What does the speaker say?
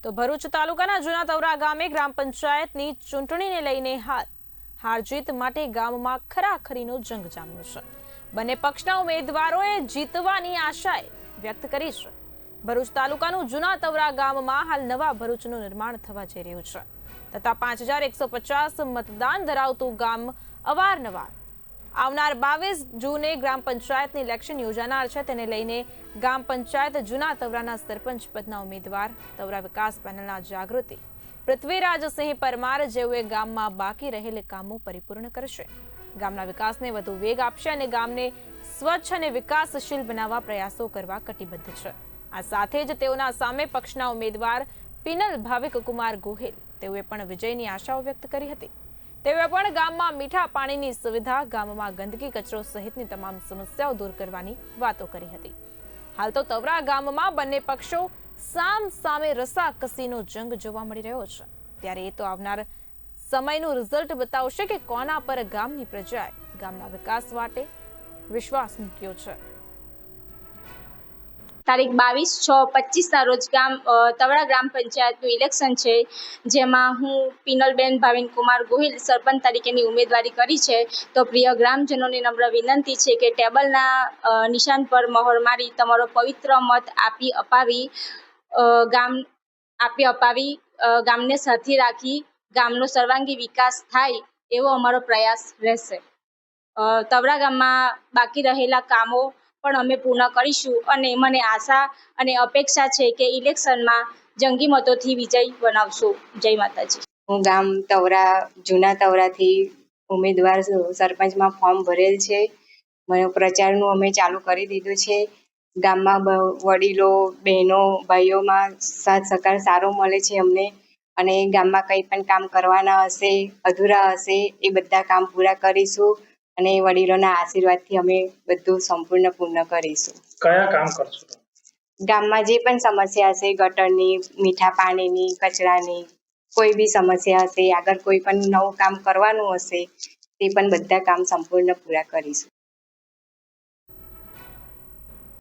તો ભરૂચ તાલુકાના જૂના તવરા ગામે ગ્રામ પંચાયતની ચૂંટણીને લઈને હાર-જીત માટે ગામમાં ખરાખરીનો જંગ જામ્યો છે। બંને પક્ષના ઉમેદવારોએ જીતવાની આશાએ વ્યક્ત કરી છે। ભરૂચ તાલુકાનું જૂના તવરા ગામમાં હાલ નવા ભરૂચનું નિર્માણ થવા જઈ રહ્યું છે તથા 5150 મતદાન ધરાવતું ગામ અવારનવાર આવનાર 22 જૂને ગ્રામ પંચાયતની ઇલેક્શન યોજાનાર છે। તેને લઈને ગ્રામ પંચાયત જૂના તવરાના સરપંચ પદના ઉમેદવાર તવરા વિકાસ પેનલના જાગૃતિ પૃથ્વીરાજસિંહ પરમાર જેઓએ ગામમાં બાકી રહેલ કામો પરિપૂર્ણ કરશે, ગામના વિકાસને વધુ વેગ આપશે અને ગામને સ્વચ્છ અને વિકાસશીલ બનાવવા પ્રયાસો કરવા કટિબદ્ધ છે। આ સાથે જ તેઓના સામે પક્ષના ઉમેદવાર પિનલ ભાવિક કુમાર ગોહિલ તેઓએ પણ વિજયની આશાઓ વ્યક્ત કરી હતી। તેઓએ પણ ગામમાં મીઠા પાણીની સુવિધા, ગામમાં ગંદકી કચરો સહિતની તમામ સમસ્યાઓ દૂર કરવાની વાતો કરી હતી। હાલ તો તવરા ગામમાં બંને પક્ષો સામ સામે રસાકસીનો જંગ જોવા મળી રહ્યો છે, ત્યારે એ તો આવનાર સમયનું રિઝલ્ટ બતાવશે કે કોના પર ગામની પ્રજાએ ગામના વિકાસ માટે વિશ્વાસ મૂક્યો છે। તારીખ 22/6/25 ના રોજ તવરા ગ્રામ પંચાયતનું ઇલેક્શન છે, જેમાં હું પિનલબેન ભાવિન કુમાર ગોહિલ સરપંચ તરીકેની ઉમેદવારી કરી છે। તો પ્રિય ગ્રામજનોને નમ્ર વિનંતી છે કે ટેબલના નિશાન પર મહોર મારી તમારો પવિત્ર મત આપી અપાવી ગામને સાથે રાખી ગામનો સર્વાંગી વિકાસ થાય એવો અમારો પ્રયાસ રહેશે। તવરા ગામમાં બાકી રહેલા કામો પણ અમે પૂર્ણ કરીશું અને મને આશા અને અપેક્ષા છે કે ઇલેક્શનમાં જંગી મતોથી વિજય બનાવશું। જય માતાજી। હું ગામ તવરા જૂના તવરાથી ઉમેદવાર સરપંચમાં ફોર્મ ભરેલ છે। મને પ્રચારનું અમે ચાલુ કરી દીધું છે। ગામમાં વડીલો, બહેનો, ભાઈઓમાં સાથ સહકાર સારો મળે છે અમને, અને ગામમાં કંઈ પણ કામ કરવાના હશે, અધૂરા હશે એ બધા કામ પૂરા કરીશું અને વડીલોના આશીર્વાદથી અમે બધું સંપૂર્ણ પૂર્ણ કરીશું। કયા કામ કરશો? ગામમાં જે પણ સમસ્યા હશે, ગટરની, મીઠા પાણીની, કચરાની, કોઈ બી સમસ્યા હશે, આગળ કોઈ પણ નવું કામ કરવાનું હશે તે પણ બધા કામ સંપૂર્ણ પૂરા કરીશું।